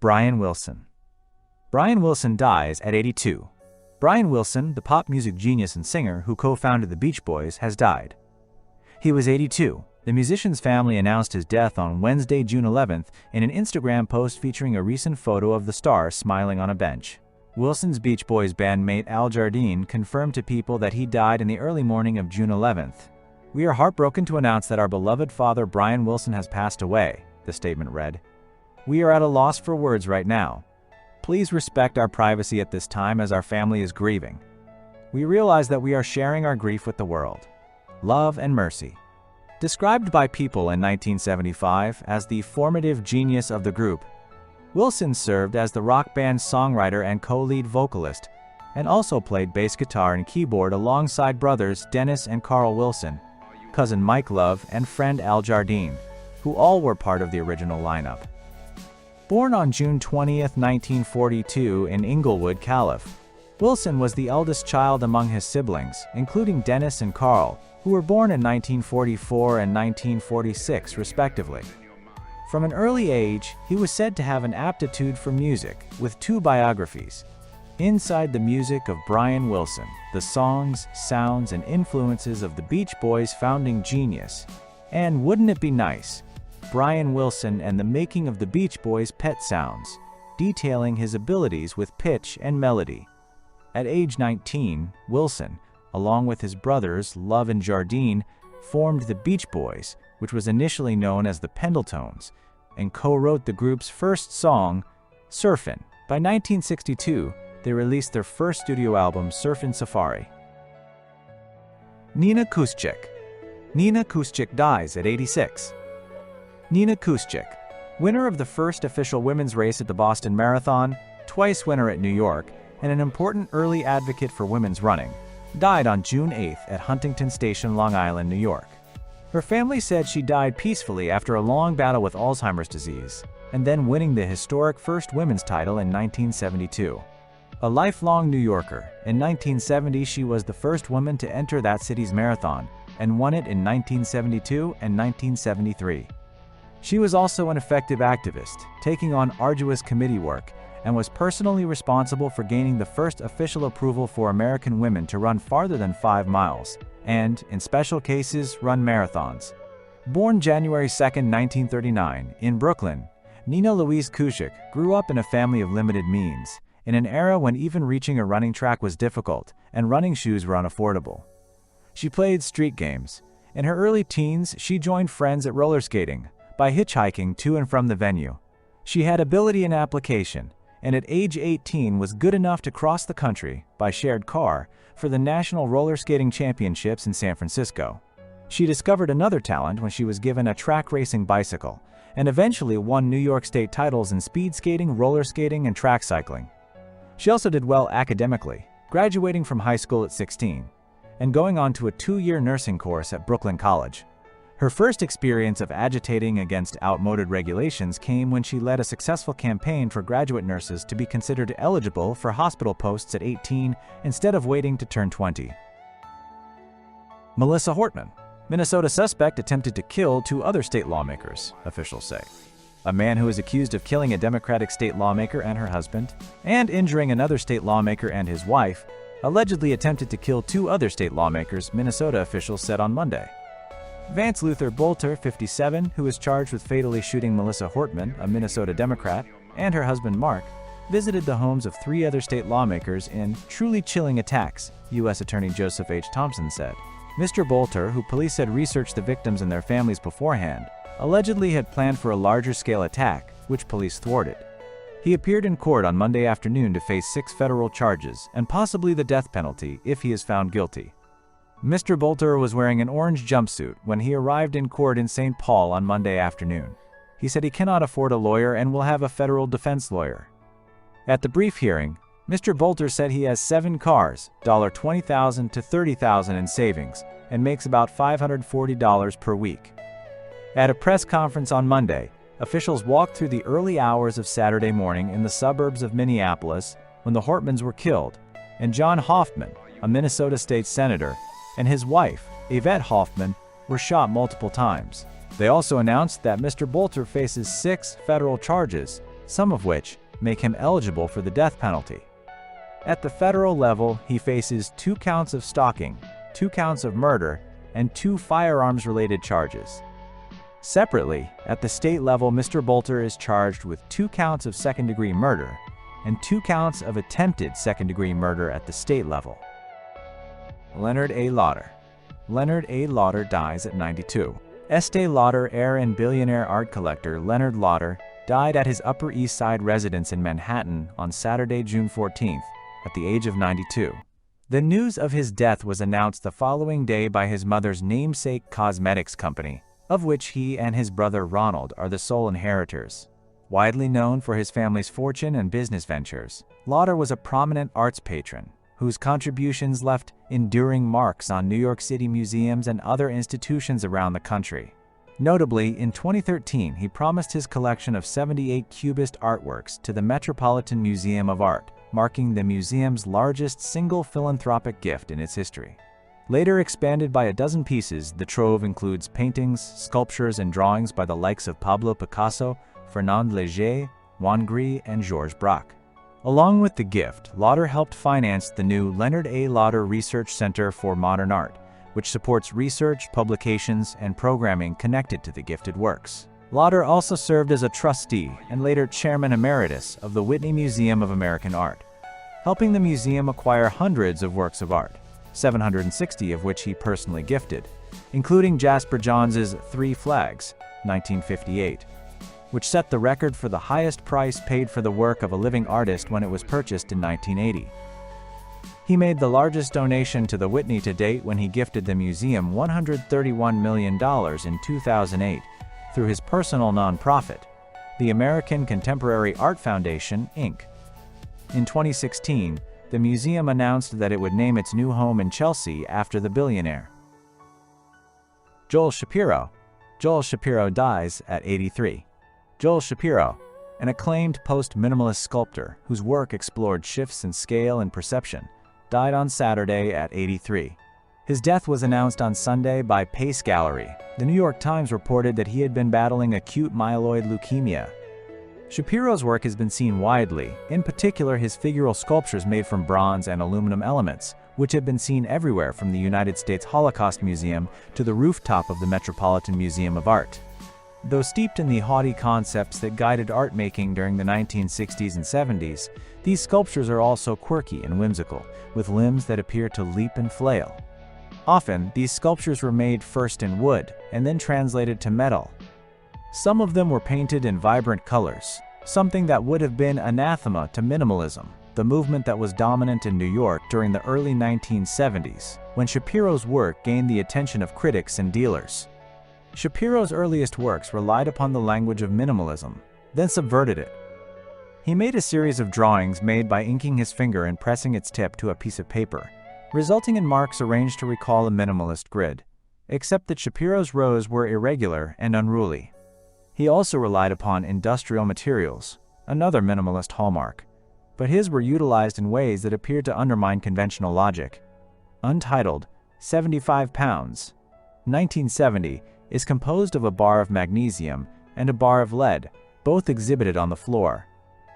Brian Wilson. Brian Wilson dies at 82. Brian Wilson, the pop music genius and singer who co-founded the Beach Boys, has died. He was 82. The musician's family announced his death on Wednesday, June 11th, in an Instagram post featuring a recent photo of the star smiling on a bench. Wilson's Beach Boys bandmate Al Jardine confirmed to People that he died in the early morning of June 11th. "We are heartbroken to announce that our beloved father Brian Wilson has passed away," the statement read. "We are at a loss for words right now. Please respect our privacy at this time as our family is grieving. We realize that we are sharing our grief with the world. Love and mercy." Described by People in 1975 as the formative genius of the group, Wilson served as the rock band's songwriter and co-lead vocalist, and also played bass guitar and keyboard alongside brothers Dennis and Carl Wilson, cousin Mike Love, and friend Al Jardine, who all were part of the original lineup. Born on June 20, 1942 in Inglewood, Calif., Wilson was the eldest child among his siblings, including Dennis and Carl, who were born in 1944 and 1946 respectively. From an early age, he was said to have an aptitude for music, with 2 biographies, Inside the Music of Brian Wilson, the songs, sounds, and influences of the Beach Boys' founding genius, and Wouldn't It Be Nice? Brian Wilson and the Making of the Beach Boys' Pet Sounds, detailing his abilities with pitch and melody. At age 19, Wilson, along with his brothers Love and Jardine, formed the Beach Boys, which was initially known as the Pendletones, and co-wrote the group's first song, Surfin'. By 1962, they released their first studio album, Surfin' Safari. Nina Kuschik. Nina Kuschik dies at 86. Nina Kuschik, winner of the first official women's race at the Boston Marathon, twice winner at New York, and an important early advocate for women's running, died on June 8th at Huntington Station, Long Island, New York. Her family said she died peacefully after a long battle with Alzheimer's disease, and then winning the historic first women's title in 1972. A lifelong New Yorker, in 1970 she was the first woman to enter that city's marathon, and won it in 1972 and 1973. She was also an effective activist, taking on arduous committee work, and was personally responsible for gaining the first official approval for American women to run farther than 5 miles, and, in special cases, run marathons. Born January 2, 1939, in Brooklyn, Nina Louise Kuschik grew up in a family of limited means, in an era when even reaching a running track was difficult and running shoes were unaffordable. She played street games. In her early teens, she joined friends at roller skating by hitchhiking to and from the venue. She had ability and application, and at age 18 was good enough to cross the country, by shared car, for the National Roller Skating Championships in San Francisco. She discovered another talent when she was given a track racing bicycle, and eventually won New York State titles in speed skating, roller skating, and track cycling. She also did well academically, graduating from high school at 16, and going on to a 2-year nursing course at Brooklyn College. Her first experience of agitating against outmoded regulations came when she led a successful campaign for graduate nurses to be considered eligible for hospital posts at 18 instead of waiting to turn 20. Melissa Hortman. Minnesota suspect attempted to kill 2 other state lawmakers, officials say. A man who is accused of killing a Democratic state lawmaker and her husband, and injuring another state lawmaker and his wife, allegedly attempted to kill 2 other state lawmakers, Minnesota officials said on Monday. Vance Luther Bolter, 57, who is charged with fatally shooting Melissa Hortman, a Minnesota Democrat, and her husband Mark, visited the homes of 3 other state lawmakers in truly chilling attacks, U.S. Attorney Joseph H. Thompson said. Mr. Bolter, who police had researched the victims and their families beforehand, allegedly had planned for a larger-scale attack, which police thwarted. He appeared in court on Monday afternoon to face 6 federal charges and possibly the death penalty if he is found guilty. Mr. Bolter was wearing an orange jumpsuit when he arrived in court in St. Paul on Monday afternoon. He said he cannot afford a lawyer and will have a federal defense lawyer. At the brief hearing, Mr. Bolter said he has 7 cars, $20,000 to $30,000 in savings, and makes about $540 per week. At a press conference on Monday, officials walked through the early hours of Saturday morning in the suburbs of Minneapolis when the Hortmans were killed, and John Hoffman, a Minnesota state senator, and his wife, Yvette Hoffman, were shot multiple times. They also announced that Mr. Bolter faces 6 federal charges, some of which make him eligible for the death penalty. At the federal level, he faces 2 counts of stalking, 2 counts of murder, and 2 firearms-related charges. Separately, at the state level, Mr. Bolter is charged with 2 counts of second-degree murder and 2 counts of attempted second-degree murder at the state level. Leonard A. Lauder. Leonard A. Lauder dies at 92. Estee Lauder, heir and billionaire art collector Leonard Lauder, died at his Upper East Side residence in Manhattan on Saturday, June 14th, at the age of 92. The news of his death was announced the following day by his mother's namesake cosmetics company, of which he and his brother Ronald are the sole inheritors. Widely known for his family's fortune and business ventures, Lauder was a prominent arts patron, whose contributions left enduring marks on New York City museums and other institutions around the country. Notably, in 2013, he promised his collection of 78 Cubist artworks to the Metropolitan Museum of Art, marking the museum's largest single philanthropic gift in its history. Later expanded by a dozen pieces, the trove includes paintings, sculptures, and drawings by the likes of Pablo Picasso, Fernand Léger, Juan Gris, and Georges Braque. Along with the gift, Lauder helped finance the new Leonard A. Lauder Research Center for Modern Art, which supports research, publications, and programming connected to the gifted works. Lauder also served as a trustee and later chairman emeritus of the Whitney Museum of American Art, helping the museum acquire hundreds of works of art, 760 of which he personally gifted, including Jasper Johns' 3 Flags, 1958, which set the record for the highest price paid for the work of a living artist when it was purchased in 1980. He made the largest donation to the Whitney to date when he gifted the museum $131 million in 2008 through his personal nonprofit, the American Contemporary Art Foundation, Inc. In 2016, the museum announced that it would name its new home in Chelsea after the billionaire. Joel Shapiro. Joel Shapiro dies at 83. Joel Shapiro, an acclaimed post-minimalist sculptor whose work explored shifts in scale and perception, died on Saturday at 83. His death was announced on Sunday by Pace Gallery. The New York Times reported that he had been battling acute myeloid leukemia. Shapiro's work has been seen widely, in particular his figural sculptures made from bronze and aluminum elements, which have been seen everywhere from the United States Holocaust Museum to the rooftop of the Metropolitan Museum of Art. Though steeped in the haughty concepts that guided art making during the 1960s and 70s, these sculptures are also quirky and whimsical, with limbs that appear to leap and flail. Often, these sculptures were made first in wood and then translated to metal. Some of them were painted in vibrant colors, something that would have been anathema to minimalism, the movement that was dominant in New York during the early 1970s, when Shapiro's work gained the attention of critics and dealers. Shapiro's earliest works relied upon the language of minimalism, then subverted it. He made a series of drawings made by inking his finger and pressing its tip to a piece of paper, resulting in marks arranged to recall a minimalist grid, except that Shapiro's rows were irregular and unruly. He also relied upon industrial materials, another minimalist hallmark, but his were utilized in ways that appeared to undermine conventional logic. Untitled, 75 pounds, 1970, is composed of a bar of magnesium and a bar of lead, both exhibited on the floor.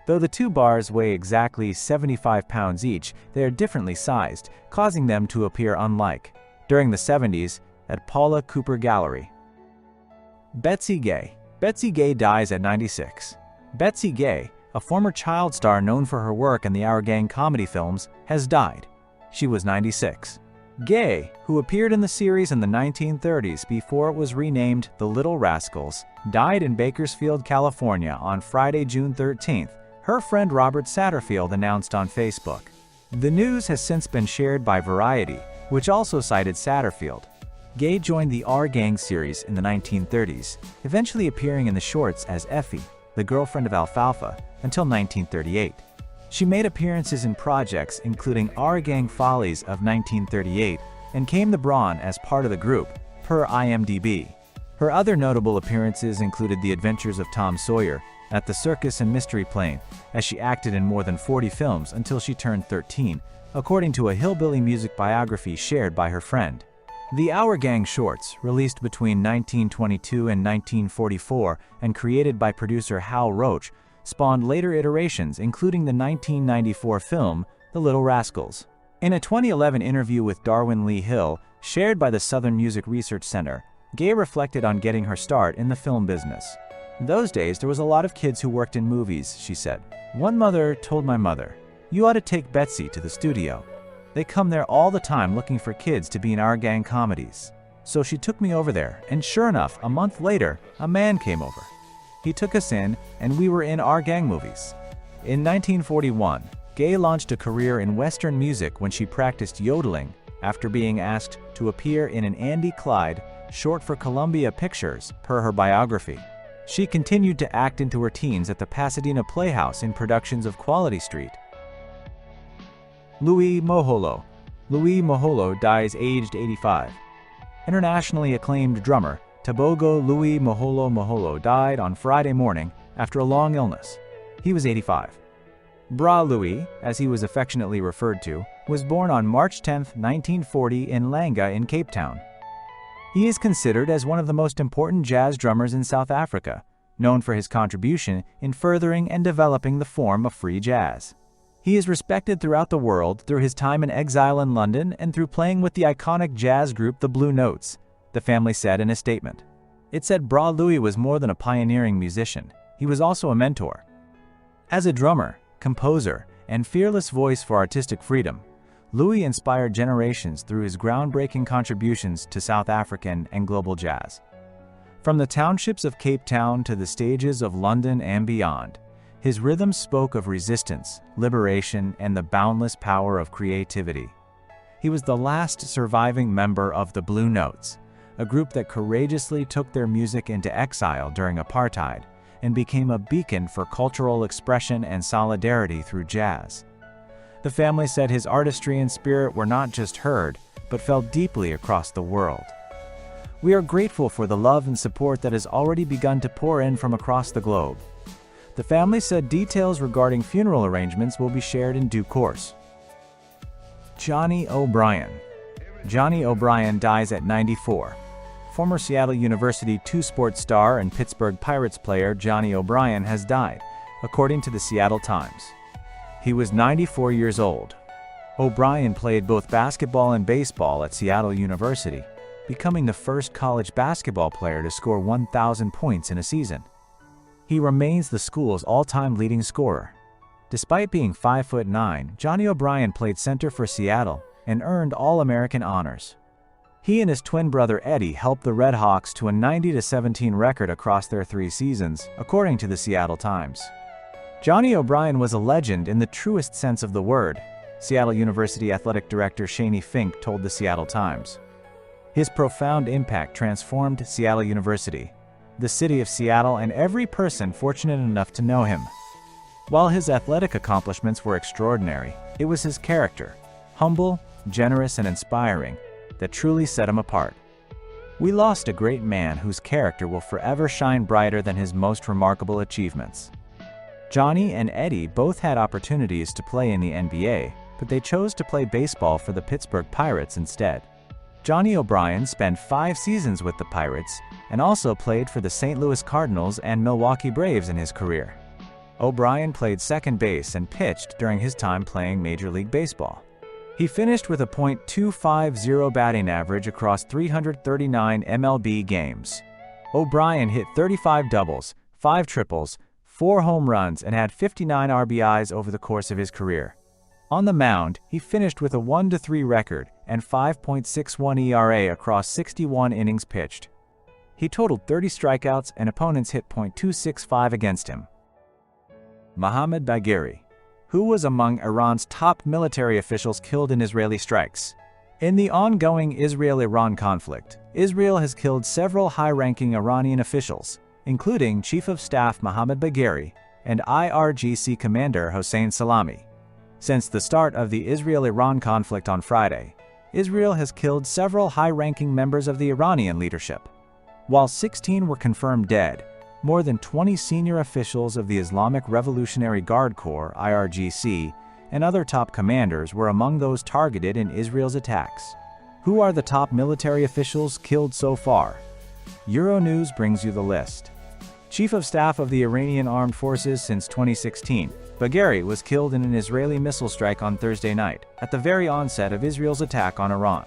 Though the 2 bars weigh exactly 75 pounds each, they are differently sized, causing them to appear unlike. During the 70s, at Paula Cooper Gallery. Betsy Gay. Betsy Gay dies at 96. Betsy Gay, a former child star known for her work in the Our Gang comedy films, has died. She was 96. Gay, who appeared in the series in the 1930s before it was renamed The Little Rascals, died in Bakersfield, California on Friday, June 13th, her friend Robert Satterfield announced on Facebook. The news has since been shared by Variety, which also cited Satterfield. Gay joined the Our Gang series in the 1930s, eventually appearing in the shorts as Effie, the girlfriend of Alfalfa, until 1938. She made appearances in projects including Our Gang Follies of 1938 and Came the Brawn as part of the group, per IMDb. Her other notable appearances included The Adventures of Tom Sawyer, At the Circus and Mystery Plane, as she acted in more than 40 films until she turned 13, according to a hillbilly music biography shared by her friend. The Our Gang shorts, released between 1922 and 1944 and created by producer Hal Roach, spawned later iterations, including the 1994 film The Little Rascals. In a 2011 interview with Darwin Lee Hill, shared by the Southern Music Research Center, Gaye reflected on getting her start in the film business. "In those days, there was a lot of kids who worked in movies," she said. "One mother told my mother, 'You ought to take Betsy to the studio. They come there all the time looking for kids to be in our gang comedies.' So she took me over there, and sure enough, a month later, a man came over. He took us in, and we were in our gang movies." In 1941, Gaye launched a career in Western music when she practiced yodeling after being asked to appear in an Andy Clyde, short for Columbia Pictures, per her biography. She continued to act into her teens at the Pasadena Playhouse in productions of Quality Street. Louis Moholo. Louis Moholo dies aged 85. Internationally acclaimed drummer Tabogo Louis Moholo Moholo died on Friday morning after a long illness. He was 85. Bra Louis, as he was affectionately referred to, was born on March 10, 1940 in Langa in Cape Town. He is considered as one of the most important jazz drummers in South Africa, known for his contribution in furthering and developing the form of free jazz. He is respected throughout the world through his time in exile in London and through playing with the iconic jazz group the Blue Notes, the family said in a statement. It said Bra Louis was more than a pioneering musician, he was also a mentor. As a drummer, composer, and fearless voice for artistic freedom, Louis inspired generations through his groundbreaking contributions to South African and global jazz. From the townships of Cape Town to the stages of London and beyond, his rhythms spoke of resistance, liberation, and the boundless power of creativity. He was the last surviving member of the Blue Notes, a group that courageously took their music into exile during apartheid and became a beacon for cultural expression and solidarity through jazz. The family said his artistry and spirit were not just heard, but felt deeply across the world. "We are grateful for the love and support that has already begun to pour in from across the globe." The family said details regarding funeral arrangements will be shared in due course. Johnny O'Brien. Johnny O'Brien dies at 94. Former Seattle University two-sport star and Pittsburgh Pirates player Johnny O'Brien has died, according to the Seattle Times. He was 94 years old. O'Brien played both basketball and baseball at Seattle University, becoming the first college basketball player to score 1,000 points in a season. He remains the school's all-time leading scorer. Despite being 5'9", Johnny O'Brien played center for Seattle and earned All-American honors. He and his twin brother Eddie helped the Red Hawks to a 90-17 record across their 3 seasons, according to the Seattle Times. Johnny O'Brien was a legend in the truest sense of the word, Seattle University Athletic Director Shani Fink told the Seattle Times. His profound impact transformed Seattle University, the city of Seattle, and every person fortunate enough to know him. While his athletic accomplishments were extraordinary, it was his character, humble, generous, and inspiring, that truly set him apart. We lost a great man whose character will forever shine brighter than his most remarkable achievements. Johnny and Eddie both had opportunities to play in the NBA, but they chose to play baseball for the Pittsburgh Pirates instead. Johnny O'Brien spent 5 seasons with the Pirates and also played for the St. Louis Cardinals and Milwaukee Braves in his career. O'Brien played second base and pitched during his time playing Major League Baseball. He finished with a .250 batting average across 339 MLB games. O'Brien hit 35 doubles, 5 triples, 4 home runs, and had 59 RBIs over the course of his career. On the mound, he finished with a 1-3 record and 5.61 ERA across 61 innings pitched. He totaled 30 strikeouts and opponents hit .265 against him. Mohammad Bagheri, who was among Iran's top military officials killed in Israeli strikes. In the ongoing Israel-Iran conflict, Israel has killed several high-ranking Iranian officials, including Chief of Staff Mohammad Bagheri and IRGC Commander Hossein Salami. Since the start of the Israel-Iran conflict on Friday, Israel has killed several high-ranking members of the Iranian leadership. While 16 were confirmed dead, more than 20 senior officials of the Islamic Revolutionary Guard Corps (IRGC) and other top commanders were among those targeted in Israel's attacks. Who are the top military officials killed so far? Euronews brings you the list. Chief of Staff of the Iranian Armed Forces since 2016, Bagheri was killed in an Israeli missile strike on Thursday night, at the very onset of Israel's attack on Iran.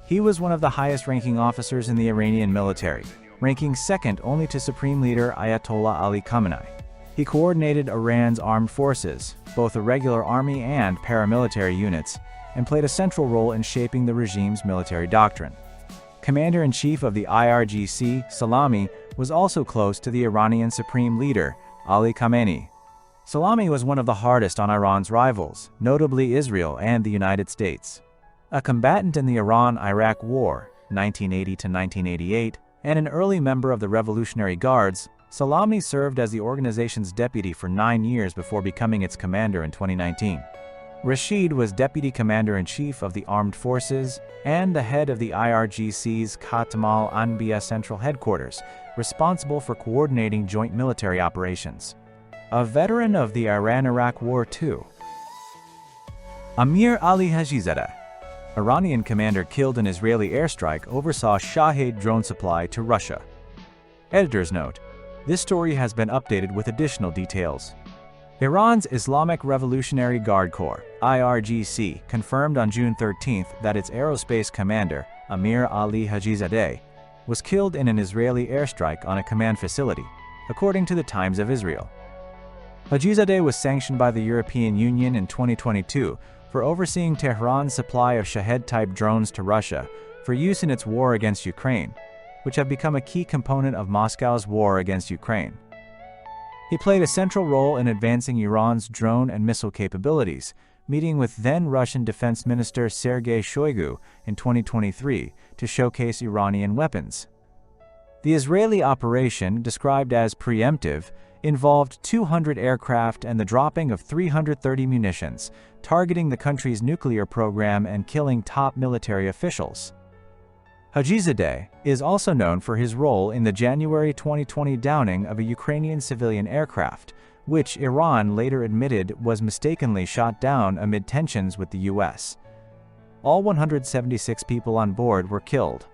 He was one of the highest-ranking officers in the Iranian military, ranking second only to Supreme Leader Ayatollah Ali Khamenei. He coordinated Iran's armed forces, both the regular army and paramilitary units, and played a central role in shaping the regime's military doctrine. Commander-in-Chief of the IRGC, Salami, was also close to the Iranian Supreme Leader, Ali Khamenei. Salami was one of the hardest on Iran's rivals, notably Israel and the United States. A combatant in the Iran-Iraq War, 1980 to 1988, and an early member of the Revolutionary Guards, Salami served as the organization's deputy for 9 years before becoming its commander in 2019. Rashid was Deputy Commander-in-Chief of the Armed Forces and the head of the IRGC's Khatam al-Anbiya Central Headquarters, responsible for coordinating joint military operations. A veteran of the Iran-Iraq War too. Amir Ali Hajizadeh, Iranian commander killed in Israeli airstrike, oversaw Shahed drone supply to Russia. Editor's note: this story has been updated with additional details. Iran's Islamic Revolutionary Guard Corps, IRGC, confirmed on June 13 that its aerospace commander, Amir Ali Hajizadeh, was killed in an Israeli airstrike on a command facility, according to the Times of Israel. Hajizadeh was sanctioned by the European Union in 2022 for overseeing Tehran's supply of Shahed-type drones to Russia for use in its war against Ukraine, which have become a key component of Moscow's war against Ukraine. He played a central role in advancing Iran's drone and missile capabilities, meeting with then-Russian Defense Minister Sergei Shoigu in 2023 to showcase Iranian weapons. The Israeli operation, described as preemptive, involved 200 aircraft and the dropping of 330 munitions, targeting the country's nuclear program and killing top military officials. Hajizadeh is also known for his role in the January 2020 downing of a Ukrainian civilian aircraft, which Iran later admitted was mistakenly shot down amid tensions with the US. All 176 people on board were killed.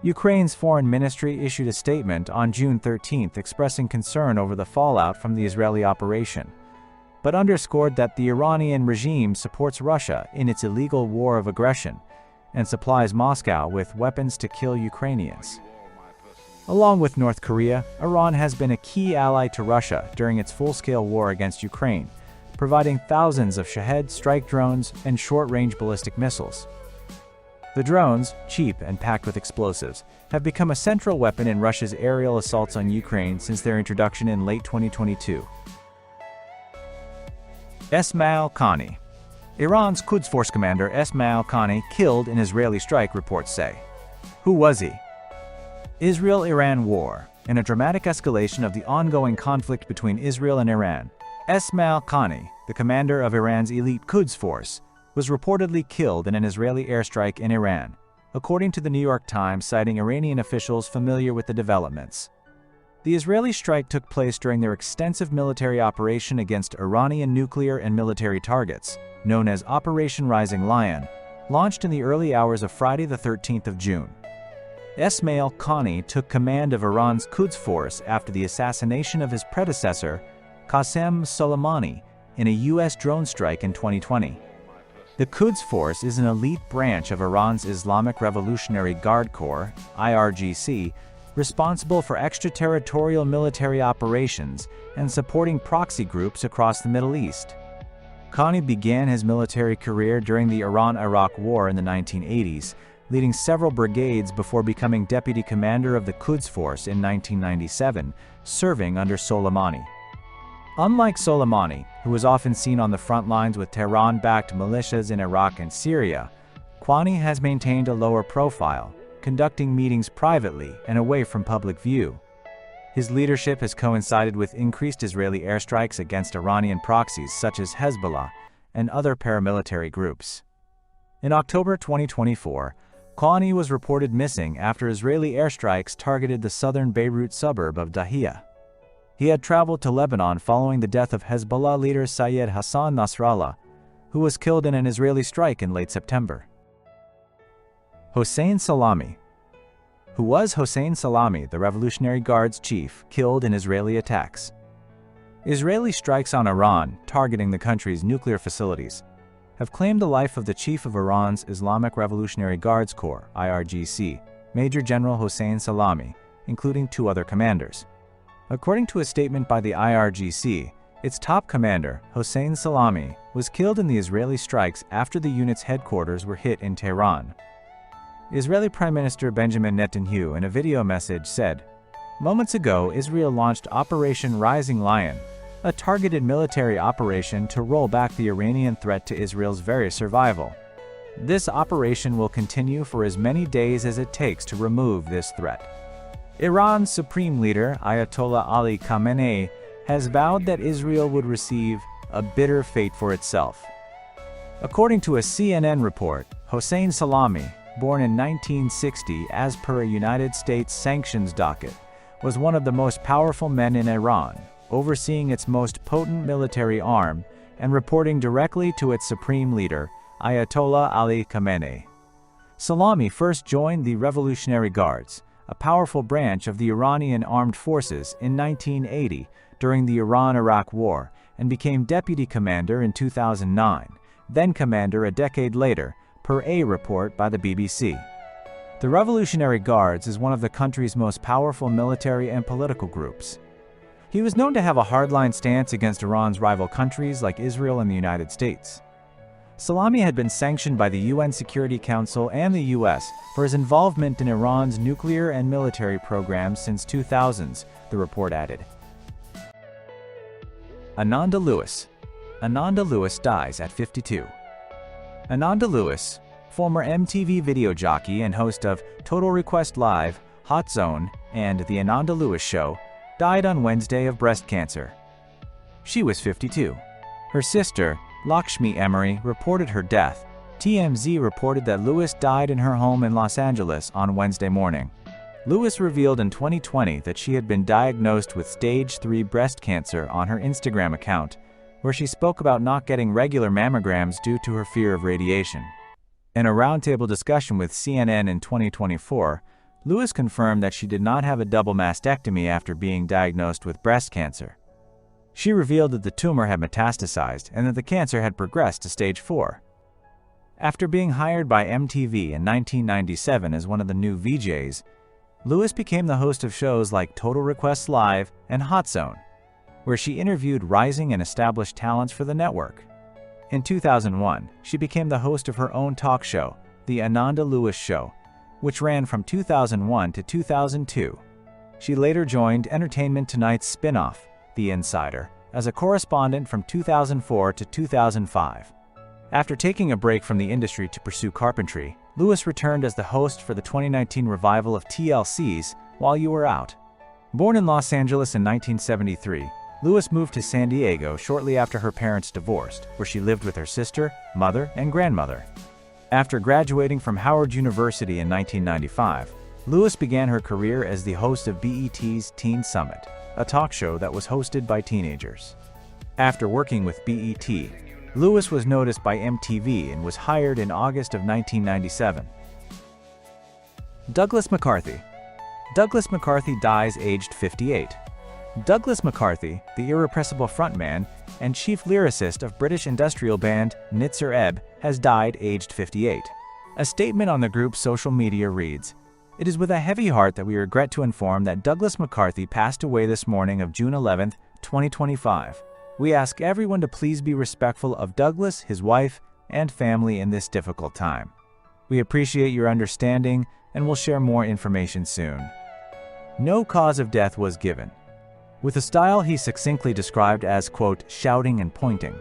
Ukraine's foreign ministry issued a statement on June 13 expressing concern over the fallout from the Israeli operation, but underscored that the Iranian regime supports Russia in its illegal war of aggression and supplies Moscow with weapons to kill Ukrainians. Along with North Korea, Iran has been a key ally to Russia during its full-scale war against Ukraine, providing thousands of Shahed strike drones and short-range ballistic missiles. The drones, cheap and packed with explosives, have become a central weapon in Russia's aerial assaults on Ukraine since their introduction in late 2022. Esmail Qani. Iran's Quds Force commander Esmail Qani killed in Israeli strike, reports say. Who was he? Israel-Iran war. In a dramatic escalation of the ongoing conflict between Israel and Iran, Esmail Qani, the commander of Iran's elite Quds Force, was reportedly killed in an Israeli airstrike in Iran, according to the New York Times, citing Iranian officials familiar with the developments. The Israeli strike took place during their extensive military operation against Iranian nuclear and military targets, known as Operation Rising Lion, launched in the early hours of Friday the 13th of June. Esmail Qani took command of Iran's Quds Force after the assassination of his predecessor, Qasem Soleimani, in a U.S. drone strike in 2020. The Quds Force is an elite branch of Iran's Islamic Revolutionary Guard Corps, IRGC, responsible for extraterritorial military operations and supporting proxy groups across the Middle East. Qani began his military career during the Iran-Iraq War in the 1980s, leading several brigades before becoming deputy commander of the Quds Force in 1997, serving under Soleimani. Unlike Soleimani, who was often seen on the front lines with Tehran-backed militias in Iraq and Syria, Qani has maintained a lower profile, conducting meetings privately and away from public view. His leadership has coincided with increased Israeli airstrikes against Iranian proxies such as Hezbollah and other paramilitary groups. In October 2024, Qani was reported missing after Israeli airstrikes targeted the southern Beirut suburb of Dahia. He had traveled to Lebanon following the death of Hezbollah leader Syed Hassan Nasrallah, who was killed in an Israeli strike in late September. Hossein Salami. who was Hossein Salami, the Revolutionary Guard's chief, killed in Israeli attacks. Israeli strikes on Iran, targeting the country's nuclear facilities, have claimed the life of the chief of Iran's Islamic Revolutionary Guards Corps, IRGC, Major General Hossein Salami, including 2 other commanders. According to a statement by the IRGC, its top commander, Hossein Salami, was killed in the Israeli strikes after the unit's headquarters were hit in Tehran. Israeli Prime Minister Benjamin Netanyahu, in a video message, said, "Moments ago, Israel launched Operation Rising Lion, a targeted military operation to roll back the Iranian threat to Israel's very survival. This operation will continue for as many days as it takes to remove this threat." Iran's supreme leader, Ayatollah Ali Khamenei, has vowed that Israel would receive a bitter fate for itself. According to a CNN report, Hossein Salami, born in 1960 as per a United States sanctions docket, was one of the most powerful men in Iran, overseeing its most potent military arm and reporting directly to its supreme leader, Ayatollah Ali Khamenei. Salami first joined the Revolutionary Guards, a powerful branch of the Iranian armed forces, in 1980 during the Iran-Iraq War, and became deputy commander in 2009, then commander a decade later, per a report by the BBC. The Revolutionary Guards is one of the country's most powerful military and political groups. He was known to have a hardline stance against Iran's rival countries like Israel and the United States. Salami had been sanctioned by the UN Security Council and the US for his involvement in Iran's nuclear and military programs since 2000s, the report added. Ananda Lewis. Ananda Lewis dies at 52. Ananda Lewis, former MTV video jockey and host of Total Request Live, Hot Zone, and The Ananda Lewis Show, died on Wednesday of breast cancer. She was 52. Her sister, Lakshmi Emery, reported her death. TMZ reported that Lewis died in her home in Los Angeles on Wednesday morning. Lewis revealed in 2020 that she had been diagnosed with stage 3 breast cancer on her Instagram account, where she spoke about not getting regular mammograms due to her fear of radiation. In a roundtable discussion with CNN in 2024, Lewis confirmed that she did not have a double mastectomy after being diagnosed with breast cancer. She revealed that the tumor had metastasized and that the cancer had progressed to stage 4. After being hired by MTV in 1997 as one of the new VJs, Lewis became the host of shows like Total Request Live and Hot Zone, where she interviewed rising and established talents for the network. In 2001, she became the host of her own talk show, The Ananda Lewis Show, which ran from 2001 to 2002. She later joined Entertainment Tonight's spin-off, The Insider, as a correspondent from 2004 to 2005. After taking a break from the industry to pursue carpentry, Lewis returned as the host for the 2019 revival of TLC's While You Were Out. Born in Los Angeles in 1973, Lewis moved to San Diego shortly after her parents divorced, where she lived with her sister, mother, and grandmother. After graduating from Howard University in 1995, Lewis began her career as the host of BET's Teen Summit, a talk show that was hosted by teenagers. After working with BET, Lewis was noticed by MTV and was hired in August of 1997. Douglas McCarthy. Douglas McCarthy dies aged 58. Douglas McCarthy, the irrepressible frontman and chief lyricist of British industrial band Nitzer Ebb, has died aged 58. A statement on the group's social media reads, "It is with a heavy heart that we regret to inform that Douglas McCarthy passed away this morning of June 11, 2025. We ask everyone to please be respectful of Douglas, his wife, and family in this difficult time. We appreciate your understanding and will share more information soon." No cause of death was given. With a style he succinctly described as, quote, shouting and pointing,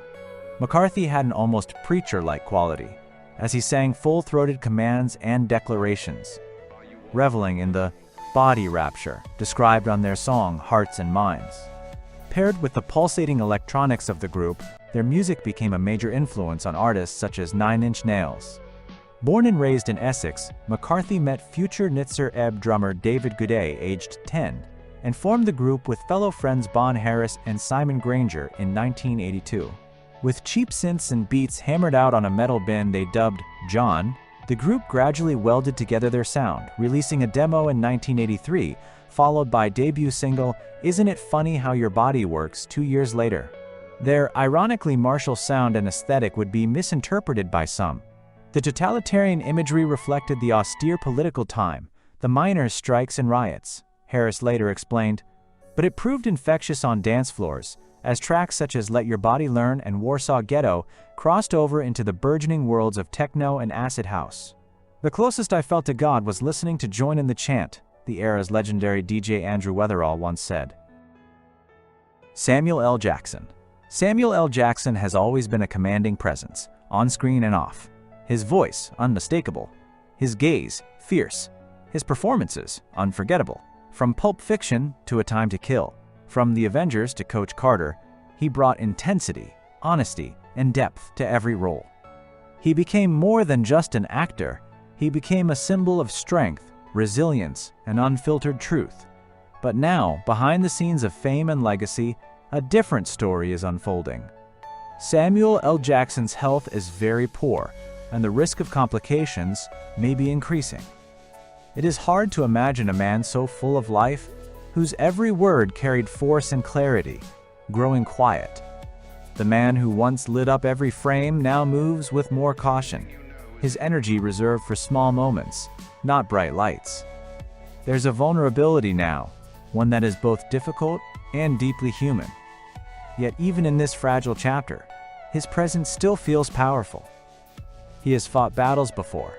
McCarthy had an almost preacher-like quality, as he sang full-throated commands and declarations, reveling in the body rapture described on their song Hearts and Minds. Paired with the pulsating electronics of the group, their music became a major influence on artists such as 9 Inch Nails. Born and raised in Essex, McCarthy met future Nitzer Ebb drummer David Goudet aged 10, and formed the group with fellow friends Bon Harris and Simon Granger in 1982. With cheap synths and beats hammered out on a metal bin they dubbed John, The group gradually welded together their sound, releasing a demo in 1983, followed by debut single Isn't It Funny How Your Body Works 2 years later. Their ironically martial sound and aesthetic would be misinterpreted by some. The totalitarian imagery reflected the austere political time, the miners' strikes and riots, Harris later explained, but it proved infectious on dance floors, as tracks such as Let Your Body Learn and Warsaw Ghetto crossed over into the burgeoning worlds of techno and acid house. The closest I felt to God was listening to Join in the Chant, the era's legendary DJ Andrew Weatherall once said. Samuel L. Jackson. Samuel L. Jackson has always been a commanding presence, on screen and off. His voice, unmistakable. His gaze, fierce. His performances, unforgettable. From Pulp Fiction to A Time to Kill, from The Avengers to Coach Carter, he brought intensity, honesty, and depth to every role. He became more than just an actor. He became a symbol of strength, resilience, and unfiltered truth. But now, behind the scenes of fame and legacy, a different story is unfolding. Samuel L. Jackson's health is very poor, and the risk of complications may be increasing. It is hard to imagine a man so full of life, whose every word carried force and clarity, growing quiet. The man who once lit up every frame now moves with more caution, his energy reserved for small moments, not bright lights. There's a vulnerability now, one that is both difficult and deeply human. Yet even in this fragile chapter, his presence still feels powerful. He has fought battles before,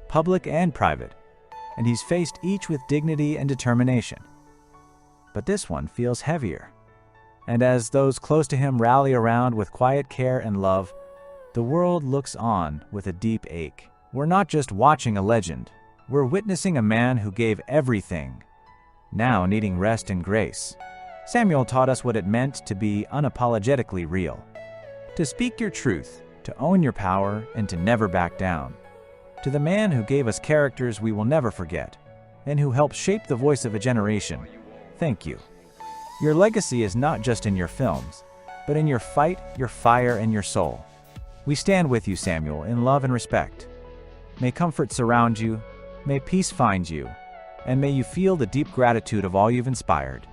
public and private, and he's faced each with dignity and determination. But this one feels heavier. And as those close to him rally around with quiet care and love, the world looks on with a deep ache. We're not just watching a legend, we're witnessing a man who gave everything, now needing rest and grace. Samuel taught us what it meant to be unapologetically real, to speak your truth, to own your power, and to never back down. To the man who gave us characters we will never forget, and who helped shape the voice of a generation, thank you. Your legacy is not just in your films, but in your fight, your fire, and your soul. We stand with you, Samuel, in love and respect. May comfort surround you, may peace find you, and may you feel the deep gratitude of all you've inspired.